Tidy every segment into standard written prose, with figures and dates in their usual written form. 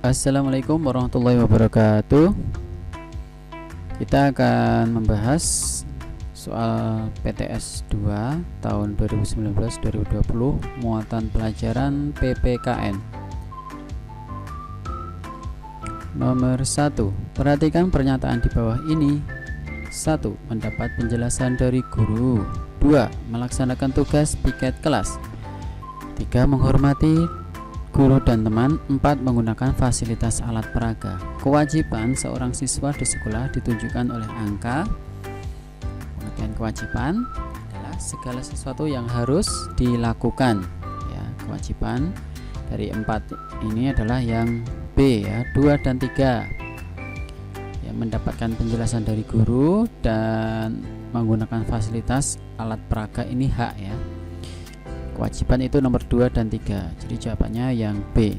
Assalamualaikum warahmatullahi wabarakatuh. Kita akan membahas soal PTS 2 tahun 2019-2020 muatan pelajaran PPKN. Nomor 1. Perhatikan pernyataan di bawah ini. 1. Mendapat penjelasan dari guru. 2. Melaksanakan tugas piket kelas. 3. Menghormati guru dan teman. 4. Menggunakan fasilitas alat peraga. Kewajiban seorang siswa di sekolah ditunjukkan oleh angka. Pengertian kewajiban adalah segala sesuatu yang harus dilakukan. Ya, kewajiban dari 4 ini adalah yang B, ya, 2 dan 3. Ya, mendapatkan penjelasan dari guru dan menggunakan fasilitas alat peraga ini hak, ya. Kewajiban itu nomor 2 dan 3. Jadi jawabannya yang B.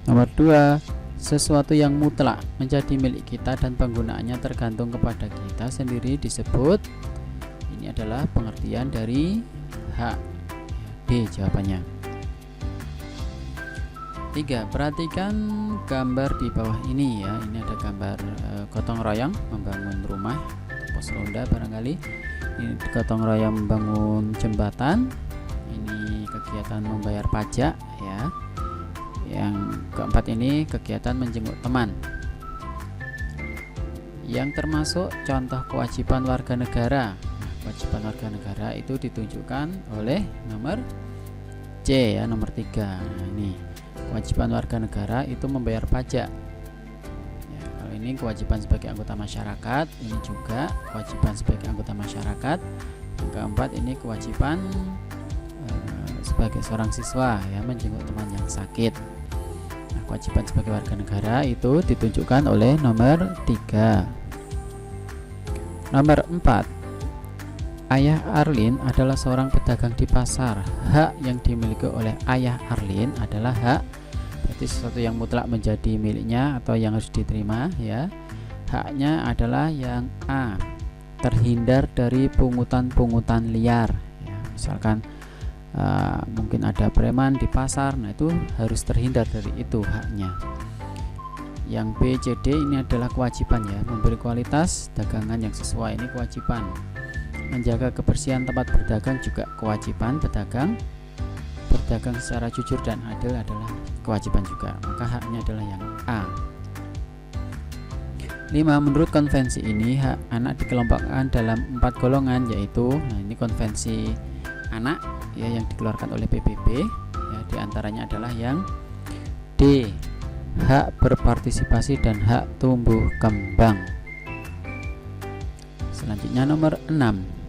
Nomor 2, sesuatu yang mutlak menjadi milik kita dan penggunaannya tergantung kepada kita sendiri disebut. Ini adalah pengertian dari hak. D jawabannya. 3. Perhatikan gambar di bawah ini, ya. Ini ada gambar gotong royong membangun rumah, pos ronda barangkali. Ini gotong royong membangun jembatan. Ini kegiatan membayar pajak, ya. Yang keempat ini kegiatan menjenguk teman. Yang termasuk contoh kewajiban warga negara. Nah, kewajiban warga negara itu ditunjukkan oleh nomor C, ya, nomor 3. Nah, ini kewajiban warga negara itu membayar pajak. Ini kewajiban sebagai anggota masyarakat, ini juga kewajiban sebagai anggota masyarakat. Yang keempat ini kewajiban sebagai seorang siswa, ya, menjenguk teman yang sakit. Nah, kewajiban sebagai warga negara itu ditunjukkan oleh nomor 3. Nomor 4. Ayah Arlin adalah seorang pedagang di pasar. Hak yang dimiliki oleh ayah Arlin adalah hak, sesuatu yang mutlak menjadi miliknya atau yang harus diterima, ya. Haknya adalah yang A, terhindar dari pungutan-pungutan liar, ya. Misalkan mungkin ada preman di pasar, nah itu harus terhindar dari itu haknya. Yang B, C, D ini adalah kewajiban, ya. Memberi kualitas dagangan yang sesuai, ini kewajiban. Menjaga kebersihan tempat berdagang juga kewajiban. Berdagang secara jujur dan adil adalah kewajiban juga, maka haknya adalah yang A. 5. Menurut konvensi ini hak anak dikelompokkan dalam 4 golongan, yaitu, nah ini konvensi anak, ya, yang dikeluarkan oleh PBB, ya, diantaranya adalah yang D, hak berpartisipasi dan hak tumbuh kembang. Selanjutnya nomor 6.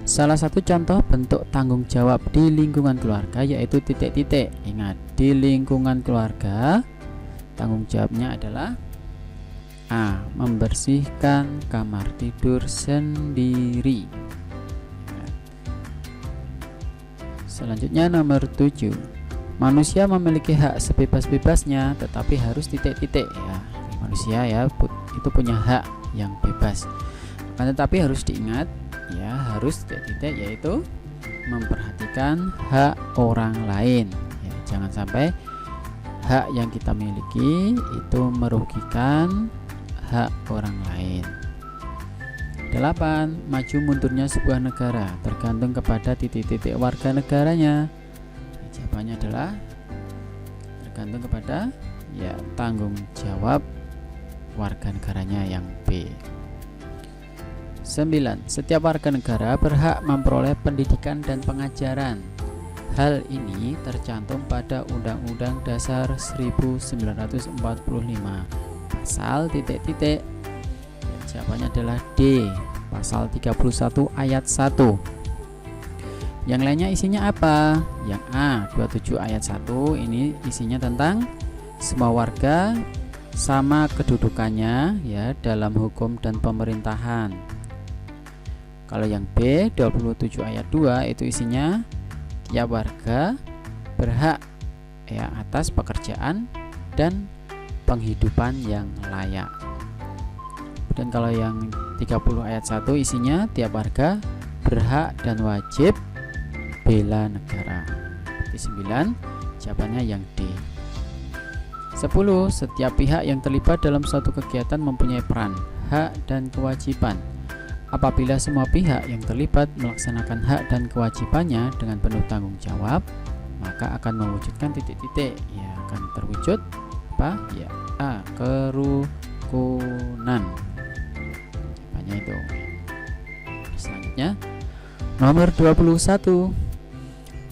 Salah satu contoh bentuk tanggung jawab di lingkungan keluarga yaitu titik-titik. Ingat, di lingkungan keluarga tanggung jawabnya adalah A, membersihkan kamar tidur sendiri. Selanjutnya nomor 7. Manusia memiliki hak sebebas-bebasnya tetapi harus titik-titik, ya. Manusia, ya, itu punya hak yang bebas. Tetapi harus diingat, ya, harus titik-titik, yaitu memperhatikan hak orang lain, ya. Jangan sampai hak yang kita miliki itu merugikan hak orang lain. 8. Maju mundurnya sebuah negara tergantung kepada titik-titik warga negaranya. Jawabannya adalah tergantung kepada, ya, tanggung jawab warga negaranya yang B. 9. Setiap warga negara berhak memperoleh pendidikan dan pengajaran. Hal ini tercantum pada Undang-Undang Dasar 1945 pasal titik-titik. Jawabannya adalah D, pasal 31 ayat 1. Yang lainnya isinya apa? Yang A, 27 ayat 1 ini isinya tentang semua warga sama kedudukannya, ya, dalam hukum dan pemerintahan. Kalau yang B, 27 ayat 2 itu isinya tiap warga berhak, ya, atas pekerjaan dan penghidupan yang layak. Dan kalau yang 30 ayat 1 isinya tiap warga berhak dan wajib bela negara. Berarti 9 jawabannya yang D. 10. Setiap pihak yang terlibat dalam suatu kegiatan mempunyai peran, hak, dan kewajiban. Apabila semua pihak yang terlibat melaksanakan hak dan kewajibannya dengan penuh tanggung jawab, maka akan mewujudkan titik-titik. Ya, akan terwujud apa? Ya, A. Kerukunan. Jawabannya itu. Selanjutnya, nomor 21.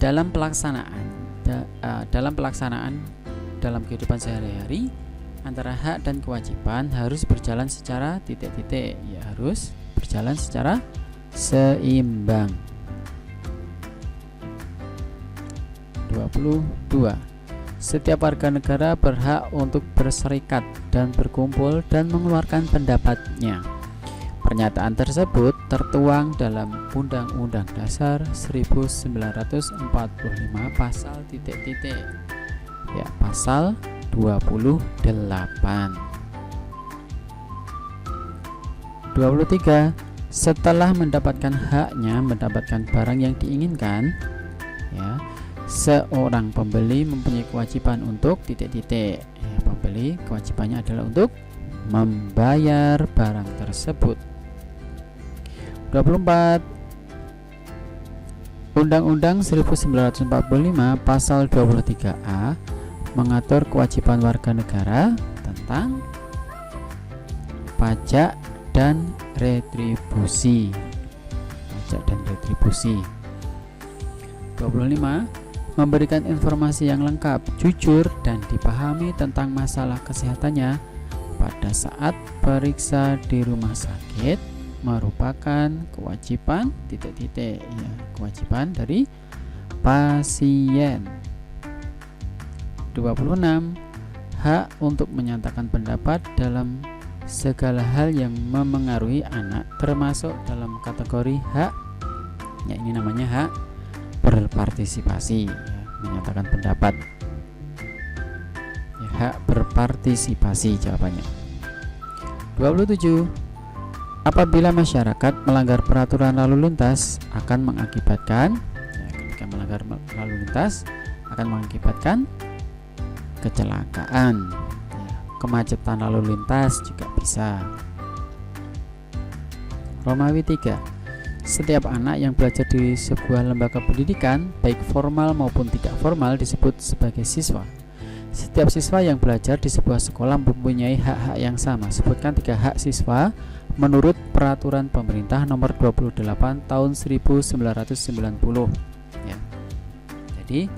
Dalam pelaksanaan dalam kehidupan sehari-hari, antara hak dan kewajiban harus berjalan secara titik-titik. Ya, harus berjalan secara seimbang. 22. Setiap warga negara berhak untuk berserikat dan berkumpul dan mengeluarkan pendapatnya. Pernyataan tersebut tertuang dalam Undang-Undang Dasar 1945 pasal titik-titik. Ya, pasal 28. 23. Setelah mendapatkan haknya, mendapatkan barang yang diinginkan, ya, seorang pembeli mempunyai kewajiban untuk titik-titik. Ya, pembeli kewajibannya adalah untuk membayar barang tersebut. 24. Undang-Undang 1945 pasal 23A mengatur kewajiban warga negara tentang pajak dan retribusi. Pajak dan retribusi. 25. Memberikan informasi yang lengkap, jujur, dan dipahami tentang masalah kesehatannya pada saat periksa di rumah sakit merupakan kewajiban titik-titik. Ya, kewajiban dari pasien. 26. Hak untuk menyatakan pendapat dalam segala hal yang memengaruhi anak, termasuk dalam kategori hak, ya, ini namanya hak berpartisipasi, ya, menyatakan pendapat. Ya, hak berpartisipasi jawabannya. 27. Apabila masyarakat melanggar peraturan lalu lintas akan mengakibatkan, ya, ketika melanggar lalu lintas akan mengakibatkan kecelakaan, ya, kemacetan lalu lintas juga bisa. Romawi 3. Setiap anak yang belajar di sebuah lembaga pendidikan, baik formal maupun tidak formal, disebut sebagai siswa. Setiap siswa yang belajar di sebuah sekolah mempunyai hak-hak yang sama. Sebutkan 3 hak siswa menurut peraturan pemerintah nomor 28 tahun 1990. Ya. Jadi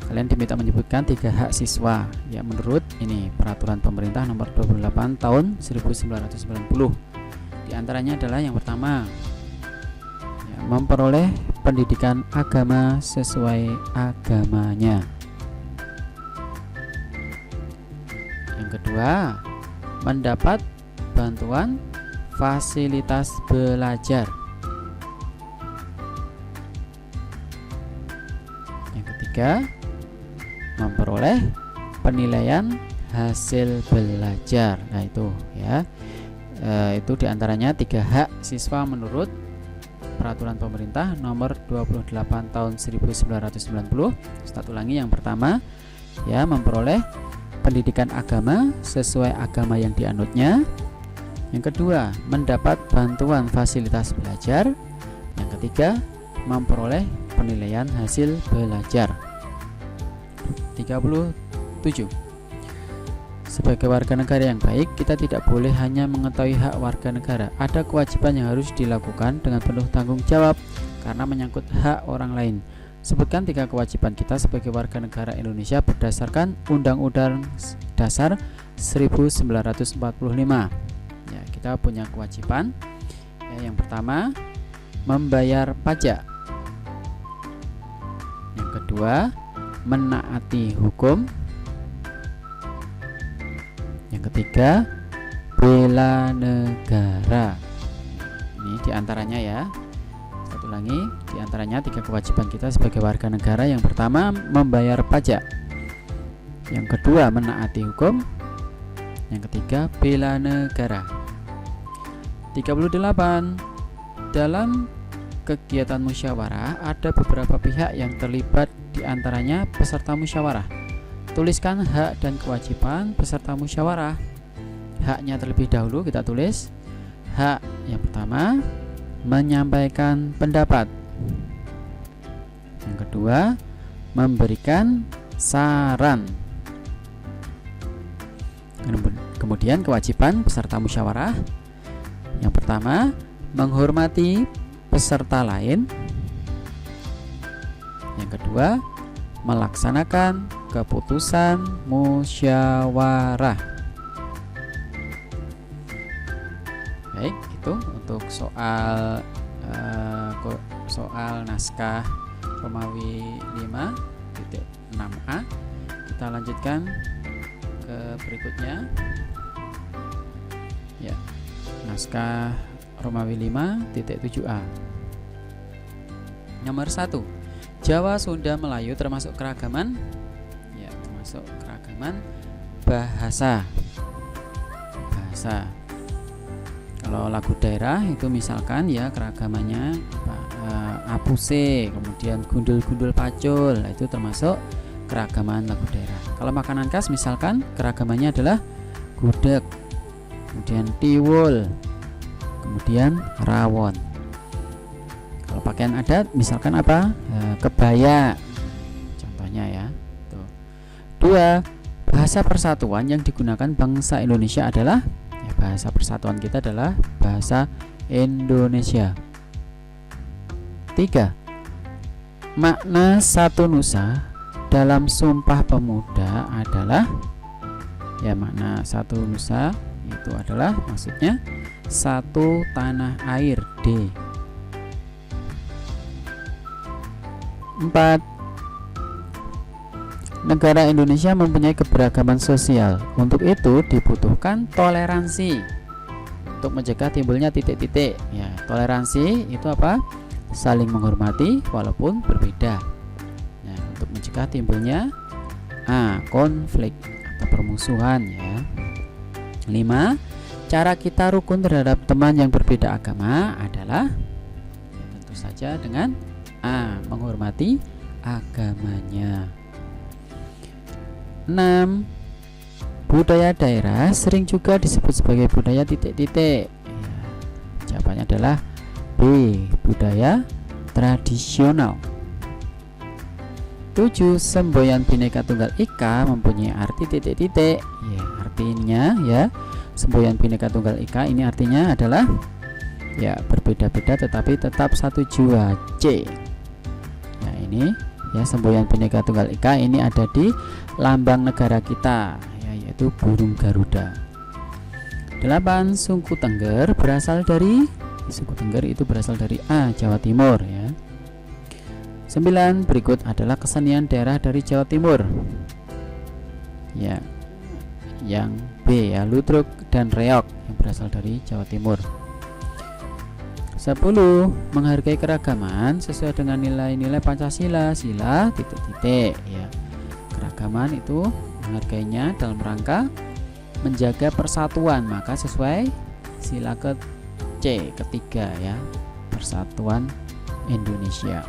kalian diminta menyebutkan 3 hak siswa, ya, menurut ini peraturan pemerintah nomor 28 tahun 1990. Di antaranya adalah yang pertama, ya, memperoleh pendidikan agama sesuai agamanya. Yang kedua, mendapat bantuan fasilitas belajar. Yang ketiga, memperoleh penilaian hasil belajar. Nah, itu ya, itu diantaranya 3 hak siswa menurut peraturan pemerintah nomor 28 tahun 1990. Ustaz ulangi, yang pertama, ya, memperoleh pendidikan agama sesuai agama yang dianutnya. Yang kedua, mendapat bantuan fasilitas belajar. Yang ketiga, memperoleh penilaian hasil belajar. 37. Sebagai warga negara yang baik, kita tidak boleh hanya mengetahui hak warga negara. Ada kewajiban yang harus dilakukan dengan penuh tanggung jawab karena menyangkut hak orang lain. Sebutkan 3 kewajiban kita sebagai warga negara Indonesia berdasarkan Undang-Undang Dasar 1945. Ya, kita punya kewajiban. Ya, yang pertama, membayar pajak. Yang kedua, menaati hukum. Yang ketiga, bela negara. Ini diantaranya, ya. Satu lagi, diantaranya 3 kewajiban kita sebagai warga negara. Yang pertama, membayar pajak. Yang kedua, menaati hukum. Yang ketiga, bela negara. 38. Dalam kegiatan musyawarah ada beberapa pihak yang terlibat, diantaranya peserta musyawarah, tuliskan hak dan kewajiban peserta musyawarah. Haknya terlebih dahulu kita tulis. Hak yang pertama, menyampaikan pendapat. Yang kedua, memberikan saran. Kemudian kewajiban peserta musyawarah. Yang pertama, menghormati peserta lain. Yang kedua, melaksanakan keputusan musyawarah. Baik, itu untuk soal naskah Romawi 5.6a. Kita lanjutkan ke berikutnya. Ya, naskah Romawi 5.7a. Nomor 1. Jawa, Sunda, Melayu termasuk keragaman? Ya, termasuk keragaman bahasa. Kalau lagu daerah itu misalkan ya keragamannya apuse, kemudian gundul-gundul pacul, itu termasuk keragaman lagu daerah. Kalau makanan khas misalkan keragamannya adalah gudeg, kemudian tiwul, kemudian rawon. Kalau pakaian adat misalkan apa? Kebaya contohnya ya. Tuh. 2. Bahasa persatuan yang digunakan bangsa Indonesia adalah bahasa persatuan kita adalah bahasa Indonesia. 3. Makna satu nusa dalam Sumpah Pemuda adalah makna satu nusa itu adalah maksudnya satu tanah air. D. 4. Negara Indonesia mempunyai keberagaman sosial. Untuk itu dibutuhkan toleransi untuk mencegah timbulnya titik-titik. Ya, toleransi itu apa? Saling menghormati walaupun berbeda. Nah, untuk mencegah timbulnya konflik atau permusuhan ya. 5. Cara kita rukun terhadap teman yang berbeda agama adalah tentu saja dengan menghormati agamanya. 6. Budaya daerah sering juga disebut sebagai budaya titik-titik. Jawabannya adalah B. Budaya tradisional. 7. Semboyan Bhinneka Tunggal Ika mempunyai arti titik-titik. Artinya semboyan Bhinneka Tunggal Ika ini artinya adalah berbeda-beda tetapi tetap satu jua. C. Nah ini semboyan Bhinneka Tunggal Ika ini ada di lambang negara kita yaitu burung Garuda. 8. Suku Tengger itu berasal dari A. Jawa Timur ya. 9. Berikut adalah kesenian daerah dari Jawa Timur. Yang B ludruk dan reog yang berasal dari Jawa Timur. 10. Menghargai keragaman sesuai dengan nilai-nilai Pancasila. Sila titik-titik ya. Keragaman itu menghargainya dalam rangka menjaga persatuan, maka sesuai sila ketiga ya, Persatuan Indonesia.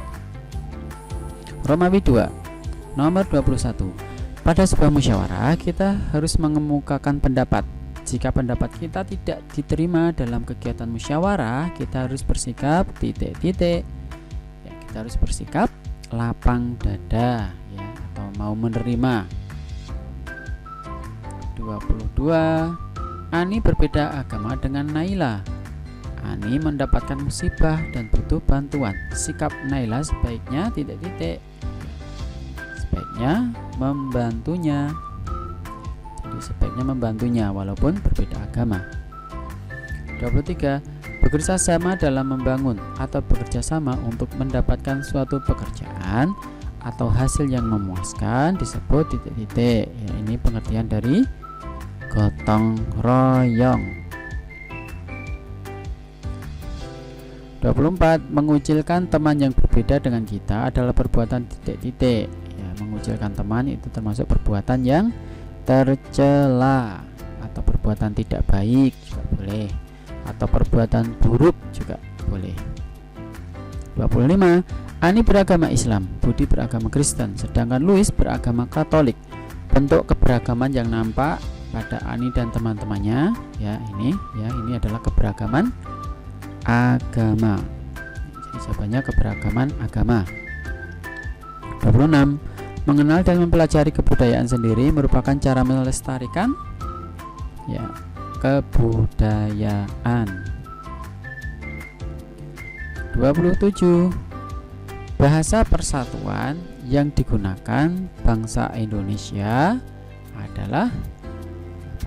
Romawi 2 nomor 21. Pada sebuah musyawarah kita harus mengemukakan pendapat. Jika pendapat kita tidak diterima dalam kegiatan musyawarah, kita harus bersikap titik-titik. Kita harus bersikap lapang dada ya, atau mau menerima. 22. Ani berbeda agama dengan Naila. Ani mendapatkan musibah dan butuh bantuan. Sikap Naila sebaiknya titik-titik. Sebaiknya membantunya. Jadi sebaiknya membantunya walaupun berbeda agama. 23. Bekerja sama dalam membangun atau bekerja sama untuk mendapatkan suatu pekerjaan atau hasil yang memuaskan disebut titik-titik. Ya, ini pengertian dari gotong royong. 24. Mengucilkan teman yang berbeda dengan kita adalah perbuatan titik-titik. Ya, mengucilkan teman itu termasuk perbuatan yang tercela atau perbuatan tidak baik juga boleh, atau perbuatan buruk juga boleh. 25. Ani beragama Islam, Budi beragama Kristen, sedangkan Louis beragama Katolik. bentuk keberagaman yang nampak pada Ani dan teman-temannya ya, ini adalah keberagaman agama. Jadi jawabannya keberagaman agama. 26. Mengenal dan mempelajari kebudayaan sendiri merupakan cara melestarikan ya kebudayaan. 27. Bahasa persatuan yang digunakan bangsa Indonesia adalah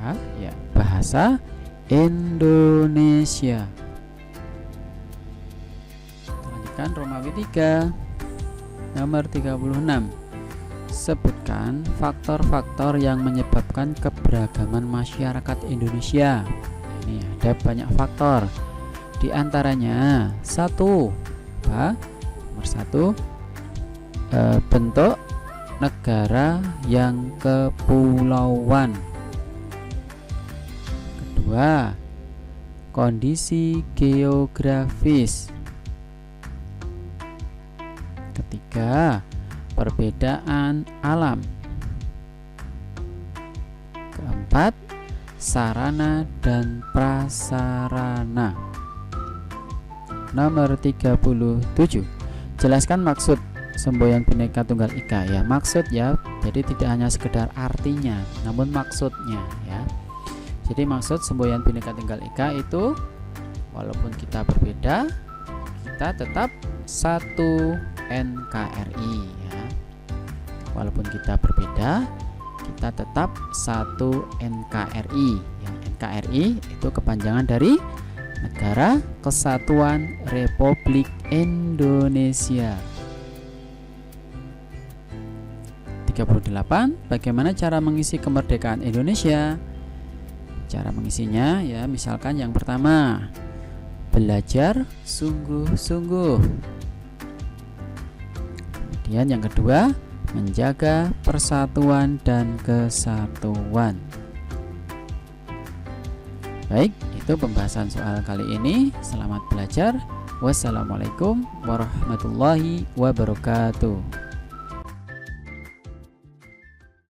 apa? Ya, bahasa Indonesia. Lanjutkan Romawi 3 nomor 36. Sebutkan faktor-faktor yang menyebabkan keberagaman masyarakat Indonesia. Ini ada banyak faktor. Di antaranya nomor 1 bentuk negara yang kepulauan. Kedua, kondisi geografis. Ketiga, perbedaan alam. Keempat, sarana dan prasarana. Nomor 37. Jelaskan maksud semboyan Bhinneka Tunggal Ika ya. Maksud ya, jadi tidak hanya sekedar artinya, namun maksudnya ya. Jadi maksud semboyan Bhinneka Tunggal Ika itu walaupun kita berbeda, kita tetap satu NKRI ya. Walaupun kita berbeda, kita tetap satu NKRI ya. NKRI itu kepanjangan dari Negara Kesatuan Republik Indonesia. 38. Bagaimana cara mengisi kemerdekaan Indonesia? Cara mengisinya ya, misalkan yang pertama, belajar sungguh-sungguh. Kemudian yang kedua, menjaga persatuan dan kesatuan. Baik, itu pembahasan soal kali ini. Selamat belajar. Wassalamualaikum warahmatullahi wabarakatuh.